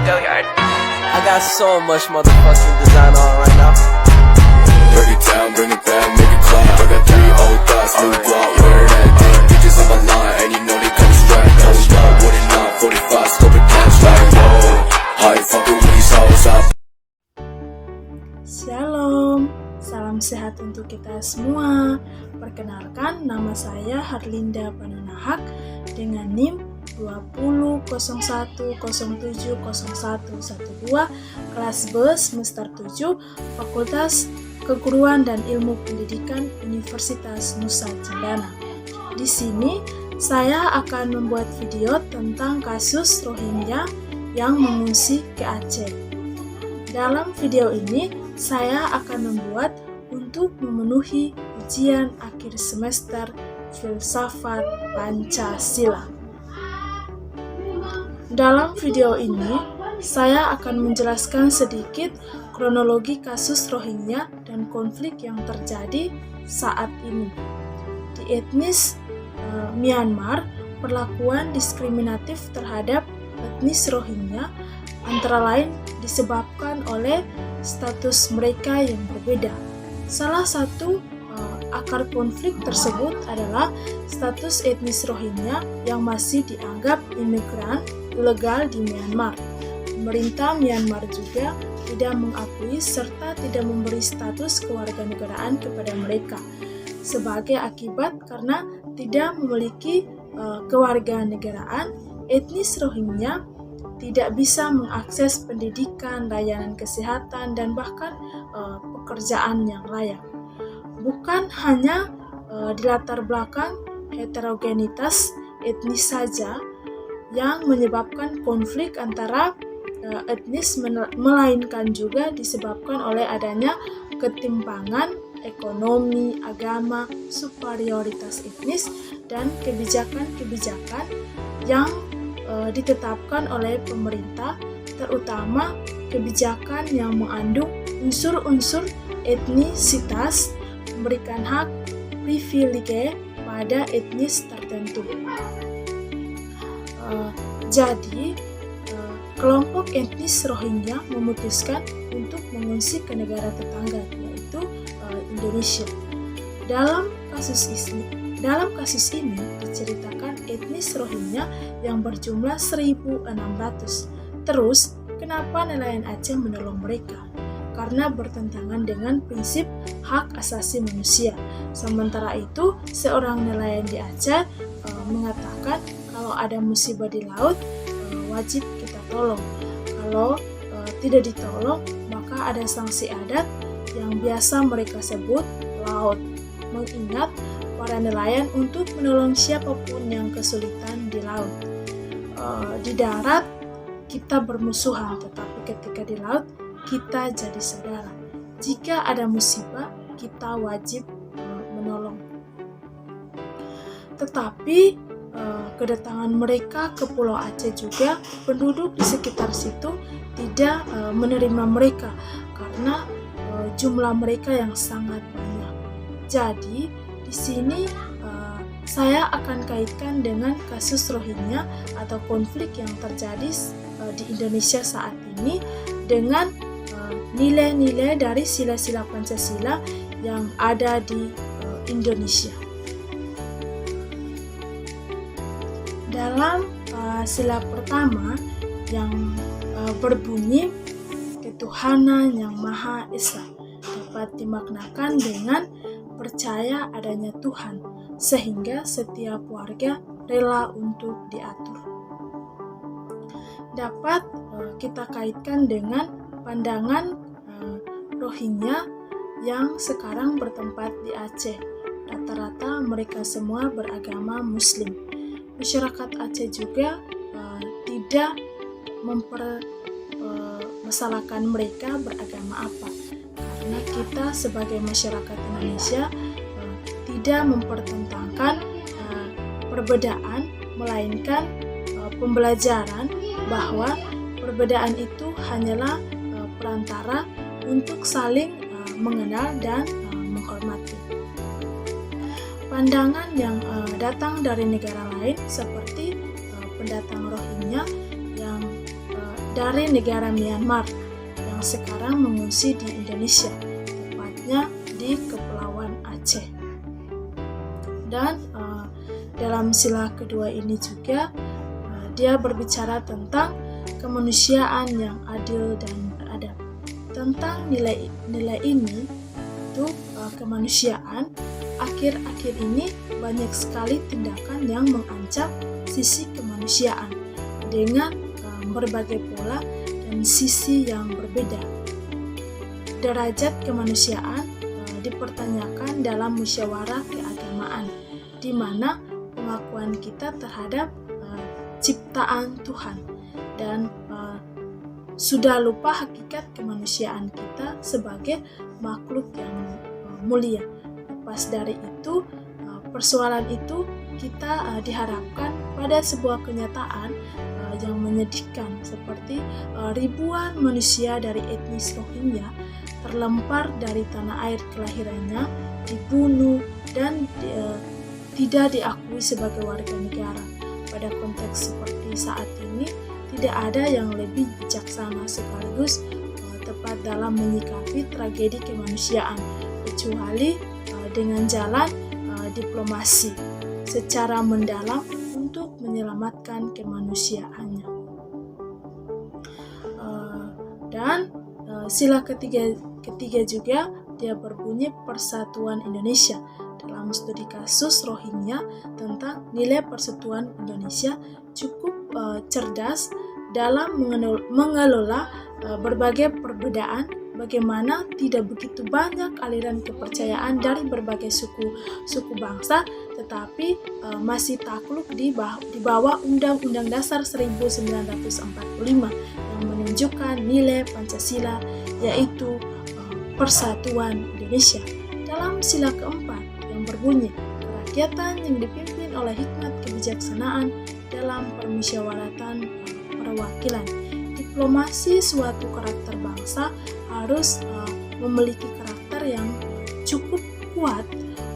I got so much motherfucking design on right now. Break it down, bring it back, make it clap. I got 3 old thoughts, new guap, wear that thing. Bitches on my line, and you know they come strapped. Hold up, what it not, 45, scope it cash like whoa. How you fucking with these hoes up? Shalom, salam sehat untuk kita semua. Perkenalkan, nama saya Harlinda Panunahak dengan NIM 20.0107.0112 kelas B semester 7 Fakultas Keguruan dan Ilmu Pendidikan Universitas Nusa Cendana. Di sini saya akan membuat video tentang kasus Rohingya yang mengungsi ke Aceh. Dalam video ini saya akan membuat untuk memenuhi ujian akhir semester Filsafat Pancasila. Dalam video ini, saya akan menjelaskan sedikit kronologi kasus Rohingya dan konflik yang terjadi saat ini. Di etnis Myanmar, perlakuan diskriminatif terhadap etnis Rohingya antara lain disebabkan oleh status mereka yang berbeda. Salah satu akar konflik tersebut adalah status etnis Rohingya yang masih dianggap imigran ilegal di Myanmar. Pemerintah Myanmar juga tidak mengakui serta tidak memberi status kewarganegaraan kepada mereka. Sebagai akibat karena tidak memiliki kewarganegaraan, etnis Rohingya tidak bisa mengakses pendidikan, layanan kesehatan, dan bahkan pekerjaan yang layak. Bukan hanya di latar belakang heterogenitas etnis saja yang menyebabkan konflik antara etnis, melainkan juga disebabkan oleh adanya ketimpangan ekonomi, agama, superioritas etnis, dan kebijakan-kebijakan yang ditetapkan oleh pemerintah, terutama kebijakan yang mengandung unsur-unsur etnisitas, memberikan hak privilege pada etnis tertentu. Jadi, kelompok etnis Rohingya memutuskan untuk mengungsi ke negara tetangga, yaitu Indonesia. Dalam kasus ini diceritakan etnis Rohingya yang berjumlah 1.600. Terus, kenapa nelayan Aceh menolong mereka? Karena bertentangan dengan prinsip hak asasi manusia. Sementara itu, seorang nelayan di Aceh mengatakan kalau ada musibah di laut, wajib kita tolong. Kalau tidak ditolong, maka ada sanksi adat yang biasa mereka sebut laut. Mengingat para nelayan untuk menolong siapapun yang kesulitan di laut. Di darat, kita bermusuhan, tetapi ketika di laut, kita jadi saudara. Jika ada musibah, kita wajib menolong. Tetapi kedatangan mereka ke Pulau Aceh juga, penduduk di sekitar situ tidak menerima mereka karena jumlah mereka yang sangat banyak. Jadi di sini saya akan kaitkan dengan kasus Rohingya atau konflik yang terjadi di Indonesia saat ini dengan nilai-nilai dari sila-sila Pancasila yang ada di Indonesia. Dalam sila pertama yang berbunyi ketuhanan yang Maha Esa dapat dimaknakan dengan percaya adanya Tuhan, sehingga setiap warga rela untuk diatur. Dapat kita kaitkan dengan pandangan Rohingya yang sekarang bertempat di Aceh. Rata-rata mereka semua beragama Muslim. Masyarakat Aceh juga tidak mempermasalahkan mereka beragama apa, karena kita sebagai masyarakat Indonesia tidak mempertentangkan perbedaan, melainkan pembelajaran bahwa perbedaan itu hanyalah perantara untuk saling mengenal dan menghormati. Pandangan yang datang dari negara lain seperti pendatang Rohingya yang dari negara Myanmar yang sekarang mengungsi di Indonesia, tepatnya di Kepulauan Aceh. Dan dalam sila kedua ini juga dia berbicara tentang kemanusiaan yang adil dan beradab. Tentang nilai-nilai ini, itu kemanusiaan, akhir-akhir ini banyak sekali tindakan yang mengancam sisi kemanusiaan dengan berbagai pola dan sisi yang berbeda. Derajat kemanusiaan dipertanyakan dalam musyawarah keagamaan, di mana pengakuan kita terhadap ciptaan Tuhan dan sudah lupa hakikat kemanusiaan kita sebagai makhluk yang mulia. Lepas dari itu, persoalan itu kita diharapkan pada sebuah kenyataan yang menyedihkan, seperti ribuan manusia dari etnis Rohingya terlempar dari tanah air kelahirannya, dibunuh dan tidak diakui sebagai warga negara. Pada konteks seperti saat ini, tidak ada yang lebih bijaksana sekaligus tepat dalam menyikapi tragedi kemanusiaan, kecuali dengan jalan diplomasi secara mendalam untuk menyelamatkan kemanusiaannya. Dan sila ketiga juga dia berbunyi Persatuan Indonesia. Dalam studi kasus Rohingya tentang nilai persatuan Indonesia cukup cerdas dalam mengelola berbagai perbedaan, bagaimana tidak begitu banyak aliran kepercayaan dari berbagai suku bangsa, tetapi masih takluk di bawah Undang-Undang Dasar 1945 yang menunjukkan nilai Pancasila, yaitu Persatuan Indonesia. Dalam sila keempat yang berbunyi kerakyatan yang dipimpin oleh hikmat kebijaksanaan dalam permusyawaratan perwakilan. Diplomasi suatu karakter bangsa harus memiliki karakter yang cukup kuat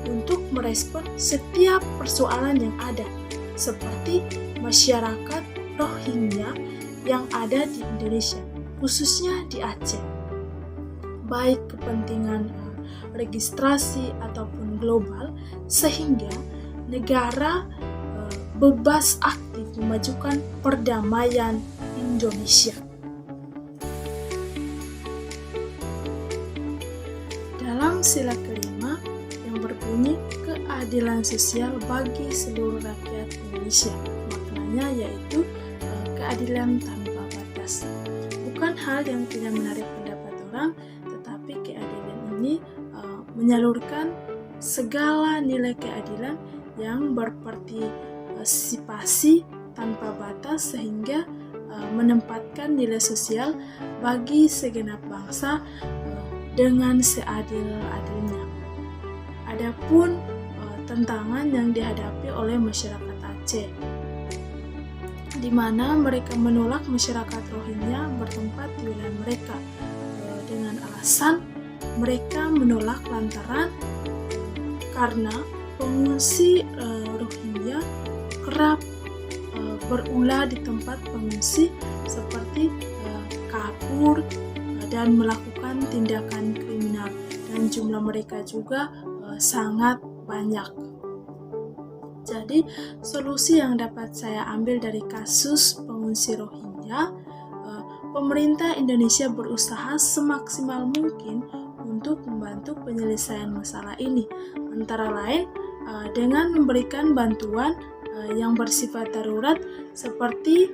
untuk merespon setiap persoalan yang ada, seperti masyarakat Rohingya yang ada di Indonesia, khususnya di Aceh. Baik kepentingan registrasi ataupun global, sehingga negara bebas aktif memajukan perdamaian Indonesia. Dalam sila kelima yang berbunyi keadilan sosial bagi seluruh rakyat Indonesia, maknanya yaitu keadilan tanpa batas. Bukan hal yang tidak menarik pendapat orang, tetapi keadilan ini menyalurkan segala nilai keadilan yang berpartisipasi tanpa batas sehingga menempatkan nilai sosial bagi segenap bangsa dengan seadil-adilnya. Adapun tantangan yang dihadapi oleh masyarakat Aceh, di mana mereka menolak masyarakat Rohingya bertempat di wilayah mereka dengan alasan mereka menolak lantaran karena pengungsi Rohingya kerap berulah di tempat pengungsi seperti kabur dan melakukan tindakan kriminal, dan jumlah mereka juga sangat banyak. Jadi solusi yang dapat saya ambil dari kasus pengungsi Rohingya, pemerintah Indonesia berusaha semaksimal mungkin untuk membantu penyelesaian masalah ini, antara lain dengan memberikan bantuan yang bersifat darurat seperti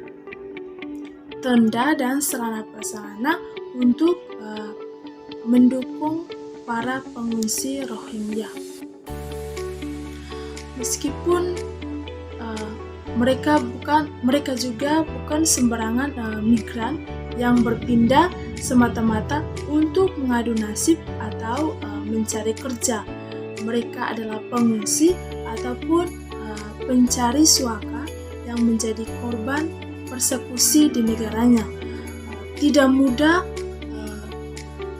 tenda dan sarana prasarana untuk mendukung para pengungsi Rohingya. Meskipun mereka juga bukan sembarangan migran yang berpindah semata-mata untuk mengadu nasib atau mencari kerja. Mereka adalah pengungsi ataupun pencari suaka yang menjadi korban persekusi di negaranya. Tidak mudah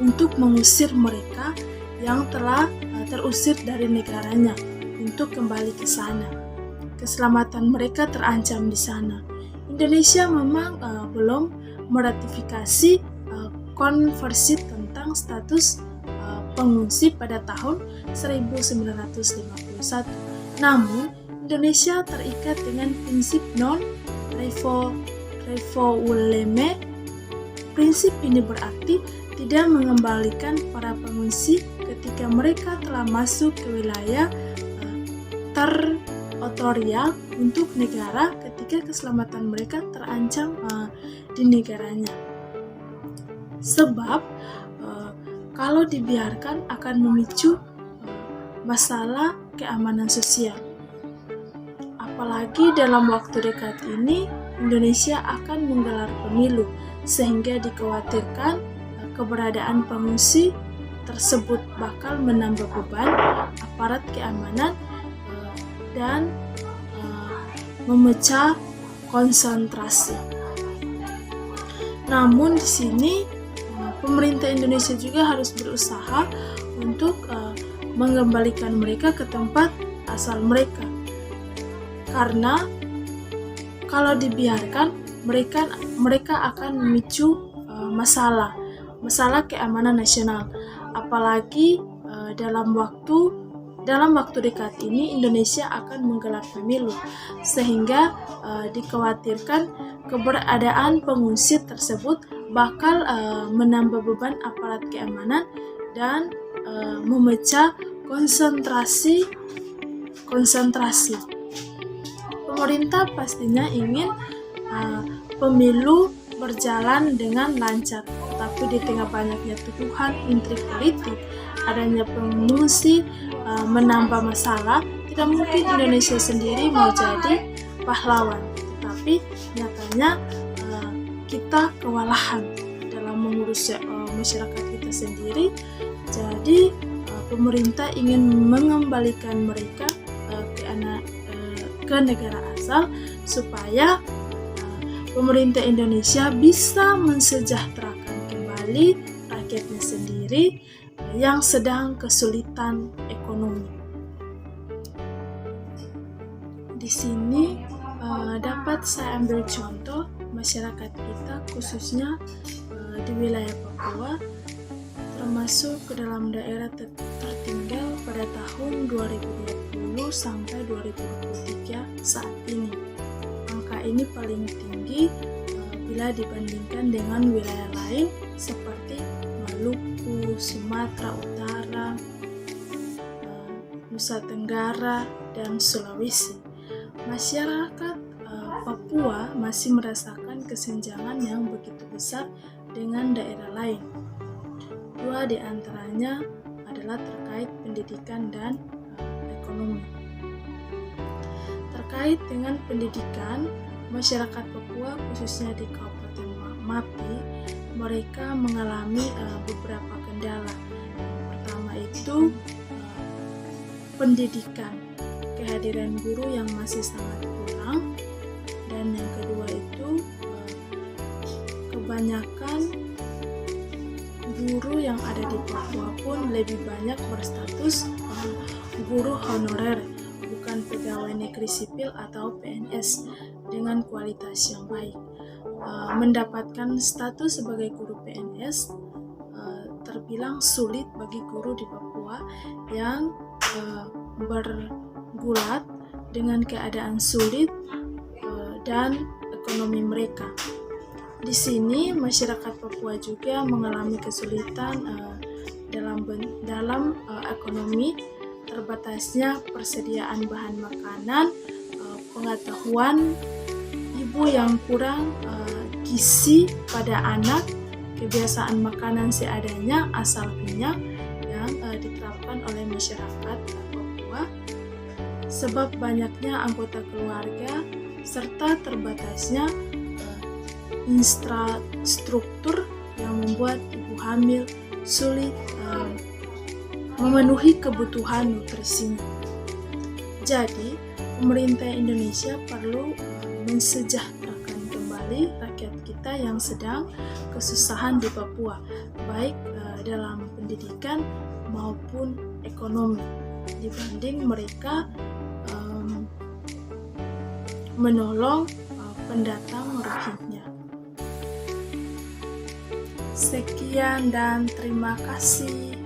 untuk mengusir mereka yang telah terusir dari negaranya untuk kembali ke sana. Keselamatan mereka terancam di sana. Indonesia memang belum meratifikasi konversi tentang status pengungsi pada tahun 1951. Namun, Indonesia terikat dengan prinsip non-refoulement. Prinsip ini berarti tidak mengembalikan para pengungsi ketika mereka telah masuk ke wilayah teritorial untuk negara ketika keselamatan mereka terancam di negaranya. Sebab kalau dibiarkan akan memicu masalah keamanan sosial. Apalagi dalam waktu dekat ini Indonesia akan menggelar pemilu, sehingga dikhawatirkan keberadaan pengungsi tersebut bakal menambah beban aparat keamanan dan memecah konsentrasi. Namun di sini pemerintah Indonesia juga harus berusaha untuk mengembalikan mereka ke tempat asal mereka. Karena kalau dibiarkan mereka akan memicu masalah keamanan nasional. Apalagi dalam waktu dekat ini Indonesia akan menggelar pemilu, sehingga dikhawatirkan keberadaan pengungsi tersebut bakal menambah beban aparat keamanan dan memecah konsentrasi. Pemerintah pastinya ingin pemilu berjalan dengan lancar, tetapi di tengah banyaknya tuduhan intrik politik, adanya pengungsi menambah masalah, tidak mungkin Indonesia sendiri mau jadi pahlawan. Tetapi nyatanya kita kewalahan dalam mengurus masyarakat kita sendiri. Jadi pemerintah ingin mengembalikan mereka ke negara asal supaya pemerintah Indonesia bisa mensejahterakan kembali rakyatnya sendiri yang sedang kesulitan ekonomi. Di sini dapat saya ambil contoh masyarakat kita, khususnya di wilayah Papua, termasuk ke dalam daerah tertinggal pada tahun 2020 sampai 2023 saat ini. Angka ini paling tinggi bila dibandingkan dengan wilayah lain seperti Maluku, Sumatera Utara, Nusa Tenggara, dan Sulawesi. Masyarakat Papua masih merasakan kesenjangan yang begitu besar dengan daerah lain. Dua di antaranya adalah terkait pendidikan dan ekonomi. Terkait dengan pendidikan, masyarakat Papua khususnya di Kabupaten Mapi, mereka mengalami beberapa kendala. Pertama itu pendidikan, kehadiran guru yang masih sangat kurang, dan yang kedua itu kebanyakan guru yang ada di Papua pun lebih banyak berstatus guru honorer, bukan pegawai negeri sipil atau PNS dengan kualitas yang baik. Mendapatkan status sebagai guru PNS terbilang sulit bagi guru di Papua yang bergulat dengan keadaan sulit dan ekonomi mereka. Di sini masyarakat Papua juga mengalami kesulitan dalam ekonomi, terbatasnya persediaan bahan makanan, pengetahuan ibu yang kurang gizi pada anak, kebiasaan makanan seadanya asal kenyang yang diterapkan oleh masyarakat Papua, sebab banyaknya anggota keluarga serta terbatasnya infrastruktur yang membuat ibu hamil sulit memenuhi kebutuhan nutrisinya. Jadi, pemerintah Indonesia perlu mensejahterakan kembali rakyat kita yang sedang kesusahan di Papua, baik dalam pendidikan maupun ekonomi, dibanding mereka menolong pendatang Rohingya. Sekian dan terima kasih.